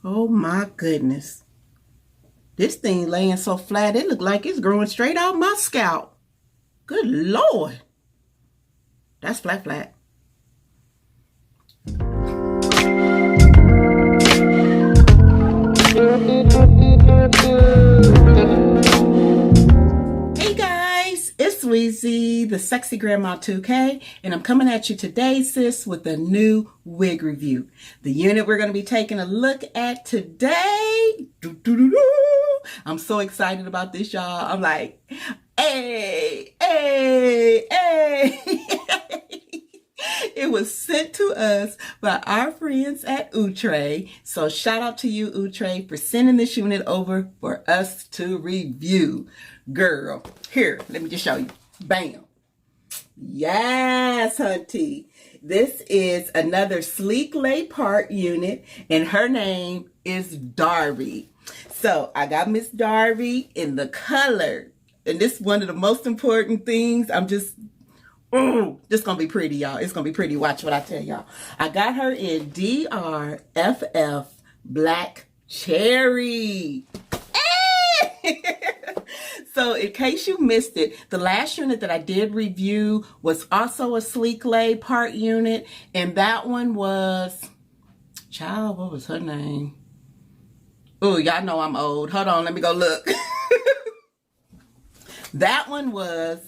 Oh my goodness. This thing laying so flat, it look like it's growing straight out my scalp. Good Lord. That's flat, flat. Hey guys, it's Weezy, the sexy grandma 2K, and I'm coming at you today, sis, with a new wig review. The unit we're going to be taking a look at today. I'm so excited about this, y'all. I'm like, hey, hey, hey. It was sent to us by our friends at OUTRE. So shout out to you, OUTRE, for sending this unit over for us to review. Girl, here, let me just show you. Bam. Yes, hunty. This is another SLEEKLAY part unit, and her name is Darby. So I got Miss Darby in the color. And this is one of the most important things. I'm just... oh, this is going to be pretty, y'all. It's going to be pretty. Watch what I tell y'all. I got her in DRFF Black Cherry. So in case you missed it, the last unit that I did review was also a SLEEKLAY part unit. And that one was, child, what was her name? Oh, y'all know I'm old. Hold on, let me go look. That one was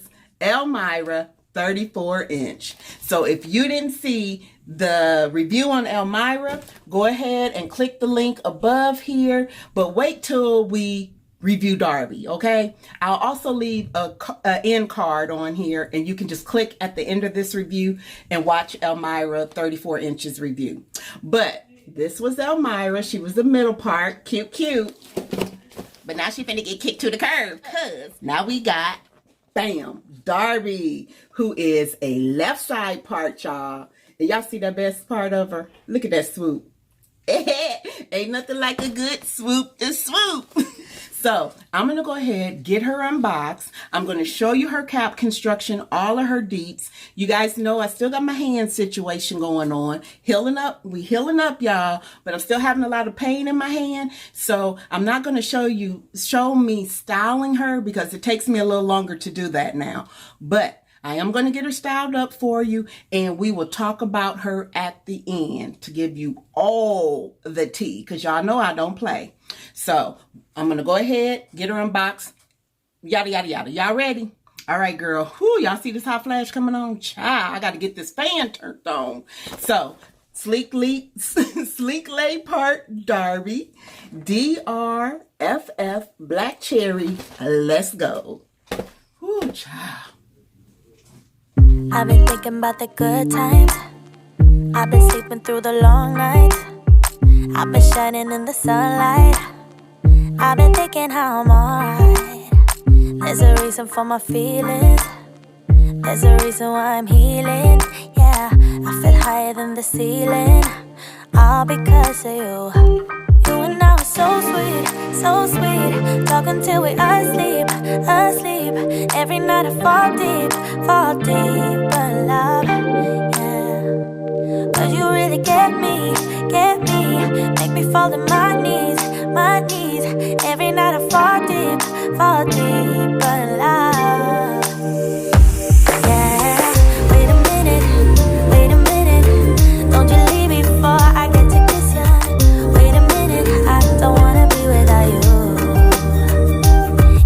Elmirah 34-inch. So if you didn't see the review on Elmirah, go ahead and click the link above here. But wait till we review Darby, okay? I'll also leave a end card on here, and you can just click at the end of this review and watch Elmirah 34 inches review. But this was Elmirah. She was the middle part. Cute, cute. But now she finna get kicked to the curb, cuz now we got, bam, Darby, who is a left side part, y'all. And y'all see the best part of her? Look at that swoop. Ain't nothing like a good swoop to swoop. So I'm going to go ahead, get her unboxed. I'm going to show you her cap construction, all of her deets. You guys know I still got my hand situation going on. Healing up. We healing up, y'all. But I'm still having a lot of pain in my hand. So I'm not going to show me styling her because it takes me a little longer to do that now. But I am going to get her styled up for you, and we will talk about her at the end to give you all the tea, because y'all know I don't play. So I'm going to go ahead, get her unboxed, yada, yada, yada. Y'all ready? All right, girl. Whoo, y'all see this hot flash coming on? Child, I got to get this fan turned on. So SLEEKLAY part Darby, DRFF Black Cherry. Let's go. Whoo, child. I've been thinking about the good times. I've been sleeping through the long nights. I've been shining in the sunlight. I've been thinking how I'm alright. There's a reason for my feelings. There's a reason why I'm healing. Yeah, I feel higher than the ceiling. All because of you. You and I were so sweet, so sweet. Talking till we asleep, asleep. Every night I fall deep, but love, yeah. Cause you really get me, make me fall to my knees, my knees. Every night I fall deep, but love, yeah. Wait a minute, don't you leave me before I get to kiss ya. Wait a minute, I don't wanna be without you.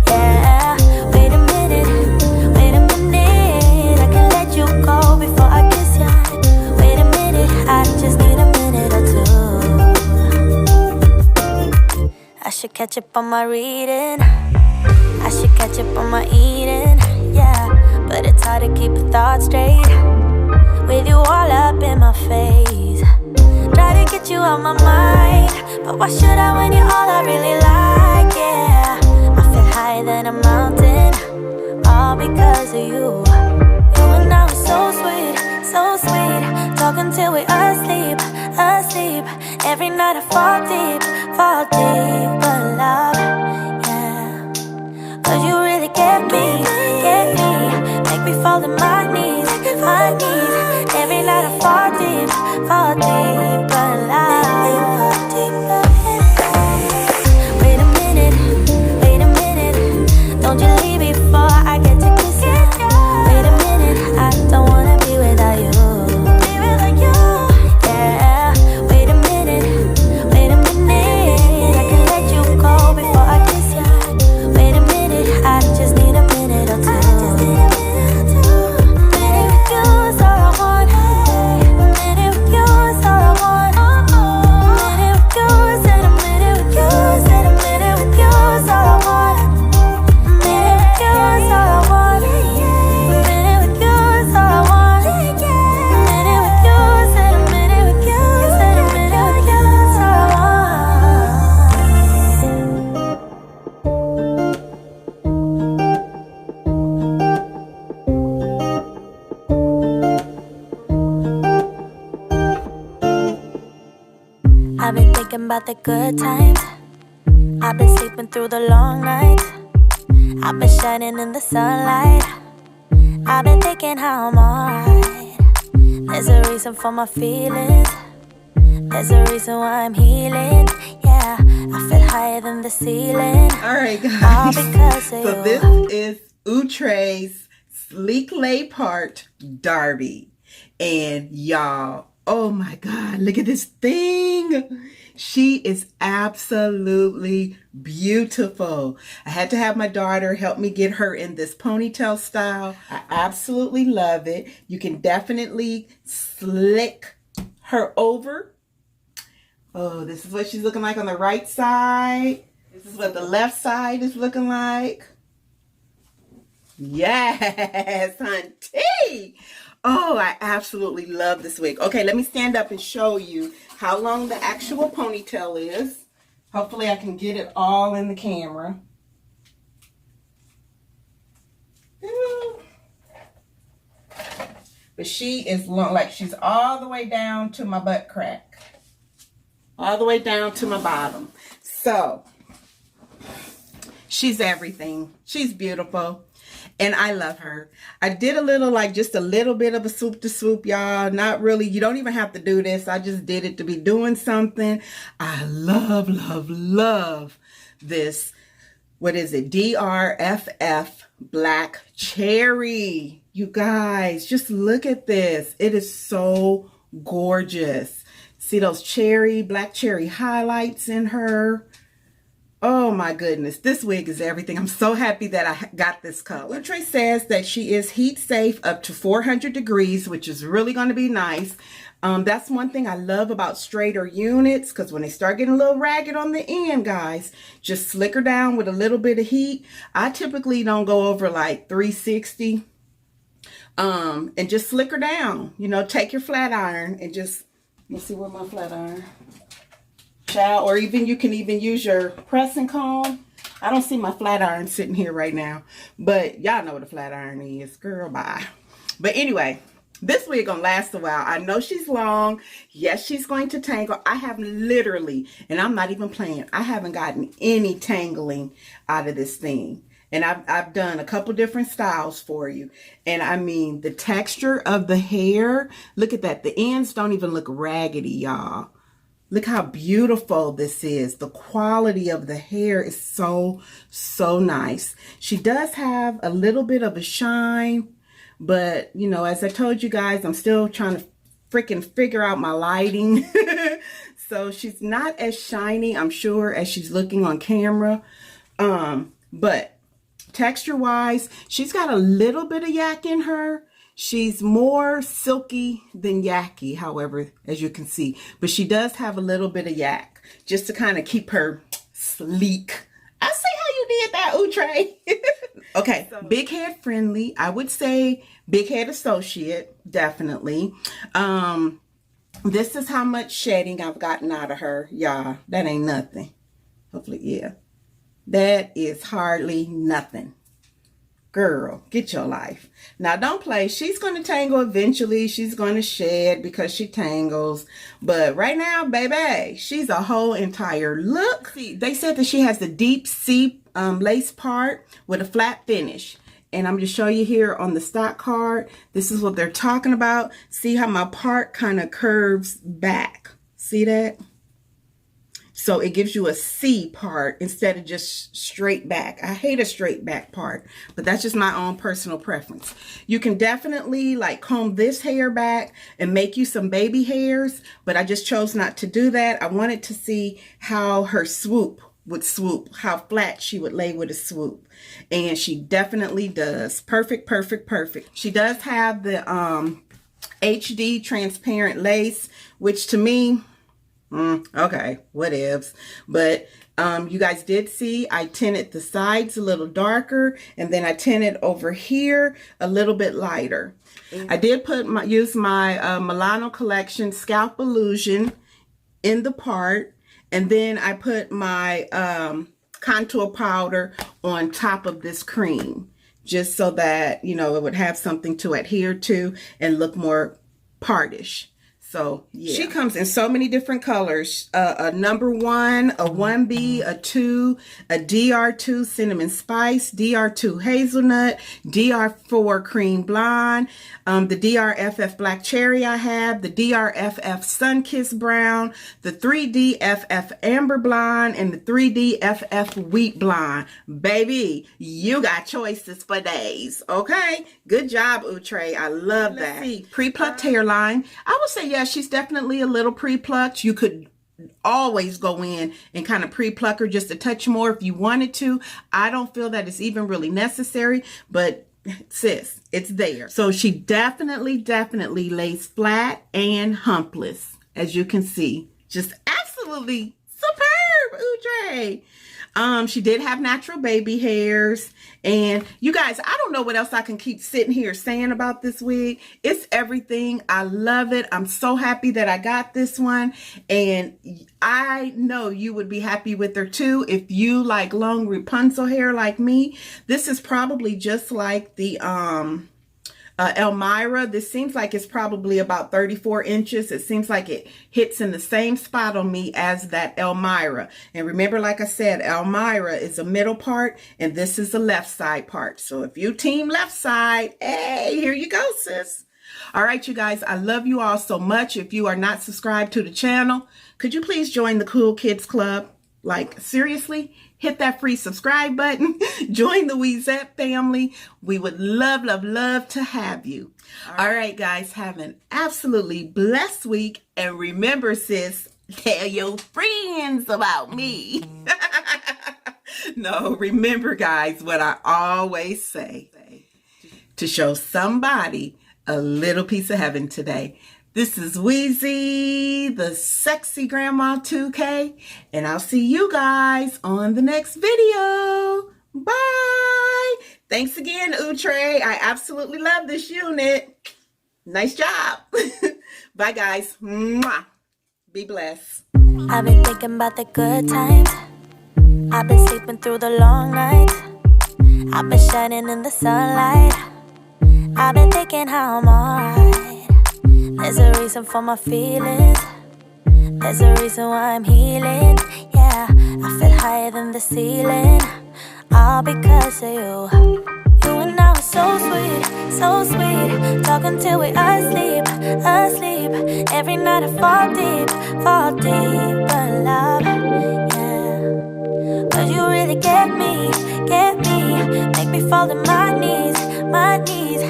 Yeah, wait a minute, I can let you go before I kiss ya. Wait a minute, I just need a minute or two. I should catch up on my reading, I should catch up on my eating, yeah. But it's hard to keep a thought straight with you all up in my face. Try to get you out my mind, but why should I when you're all I really like, yeah. I feel higher than a mountain, all because of you. You and I were so sweet, so sweet. Talking till we asleep, asleep. Every night I fall deep, but love, yeah. Cause you really get me, make me fall to my knees, my knees. Every night I fall deep, but love. thinking about the good times. I've been sleeping through the long nights. I've been shining in the sunlight. I've been thinking how I'm alright. There's a reason for my feelings. There's a reason why I'm healing. Yeah, I feel higher than the ceiling. Alright guys, All because of so you. this is OUTRE SLEEKLAY part Darby. And y'all, oh my god, look at this thing. She is absolutely beautiful. I had to have my daughter help me get her in this ponytail style. I absolutely love it. You can definitely slick her over. Oh, this is what she's looking like on the right side. This is what the left side is looking like. Yes, hunty. Oh, I absolutely love this wig. Okay, let me stand up and show you how long the actual ponytail is. Hopefully I can get it all in the camera. But she is long, like she's all the way down to my butt crack. All the way down to my bottom. So, she's everything. She's beautiful. And I love her. I did a little, like just a little bit of a swoop to swoop, y'all. Not really. You don't even have to do this. I just did it to be doing something. I love, love, love this. What is it? DRFF Black Cherry. You guys, just look at this. It is so gorgeous. See those black cherry highlights in her. Oh my goodness, this wig is everything. I'm so happy that I got this color. OUTRE says that she is heat safe up to 400 degrees, which is really going to be nice. That's one thing I love about straighter units, because when they start getting a little ragged on the end, guys, just slick her down with a little bit of heat. I typically don't go over like 360. And just slick her down. You know, take your flat iron and just, let me see where my flat iron. Child, or even you can even use your pressing comb. I don't see my flat iron sitting here right now, but y'all know what a flat iron is, girl. Bye. But anyway, this wig gonna last a while. I know she's long. Yes, she's going to tangle. I have literally, and I'm not even playing, I haven't gotten any tangling out of this thing. And I've done a couple different styles for you. And I mean, the texture of the hair, look at that. The ends don't even look raggedy, y'all. Look how beautiful this is. The quality of the hair is so, so nice. She does have a little bit of a shine, but you know, as I told you guys, I'm still trying to freaking figure out my lighting. So she's not as shiny, I'm sure, as she's looking on camera. But texture wise, she's got a little bit of yak in her. She's more silky than yacky, however, as you can see. But she does have a little bit of yak, just to kind of keep her sleek. I see how you did that, OUTRE. Okay, so, big head friendly. I would say big head associate, definitely. This is how much shedding I've gotten out of her. Y'all, that ain't nothing. Hopefully, yeah. That is hardly nothing. Girl, get your life. Now, don't play. She's going to tangle eventually. She's going to shed because she tangles. But right now, baby, she's a whole entire look. See, they said that she has the deep sea lace part with a flat finish. And I'm just showing you here on the stock card. This is what they're talking about. See how my part kind of curves back. See that? So it gives you a C part instead of just straight back. I hate a straight back part, but that's just my own personal preference. You can definitely like comb this hair back and make you some baby hairs, but I just chose not to do that. I wanted to see how her swoop would swoop, how flat she would lay with a swoop. And she definitely does. Perfect, perfect, perfect. She does have the HD transparent lace, which to me, okay, whatevs. But you guys did see I tinted the sides a little darker, and then I tinted over here a little bit lighter. I did use my Milano Collection Scalp Illusion in the part, and then I put my contour powder on top of this cream, just so that, you know, it would have something to adhere to and look more partish. So yeah, she comes in so many different colors. A number 1, a 1B, a 2, a DR2 cinnamon spice, DR2 hazelnut, DR4 cream blonde, the DRFF black cherry I have, the DRFF sun-kissed brown, the 3DFF amber blonde, and the 3DFF wheat blonde. Baby, you got choices for days, okay? Good job, Outre. I love that. Pre-plucked hairline. I would say, yeah, she's definitely a little pre-plucked. You could always go in and kind of pre-pluck her just a touch more if you wanted to. I don't feel that it's even really necessary, but sis, it's there. So she definitely lays flat and humpless, as you can see. Just absolutely superb, Outre. She did have natural baby hairs. And you guys, I don't know what else I can keep sitting here saying about this wig. It's everything. I love it. I'm so happy that I got this one. And I know you would be happy with her too. If you like long Rapunzel hair like me, this is probably just like the Elmirah. This seems like it's probably about 34 inches. It seems like it hits in the same spot on me as that Elmirah. And remember, like I said, Elmirah is a middle part and this is the left side part. So if you team left side, hey, here you go, sis. All right, you guys, I love you all so much. If you are not subscribed to the channel, could you please join the Cool Kids Club? Like, seriously, hit that free subscribe button. Join the Weezette family. We would love to have you. All right, guys, have an absolutely blessed week. And remember, sis, tell your friends about me. No, remember, guys, what I always say. To show somebody a little piece of heaven today. This is Weezy, the sexy grandma 2K, and I'll see you guys on the next video. Bye. Thanks again, Outre. I absolutely love this unit. Nice job. Bye, guys. Mwah. Be blessed. I've been thinking about the good times. I've been sleeping through the long nights. I've been shining in the sunlight. I've been thinking how I'm alright. There's a reason for my feelings. There's a reason why I'm healing. Yeah, I feel higher than the ceiling. All because of you. You and I were so sweet, so sweet. Talking till we asleep, asleep. Every night I fall deep. But love, yeah. 'Cause you really get me. Make me fall to my knees, my knees.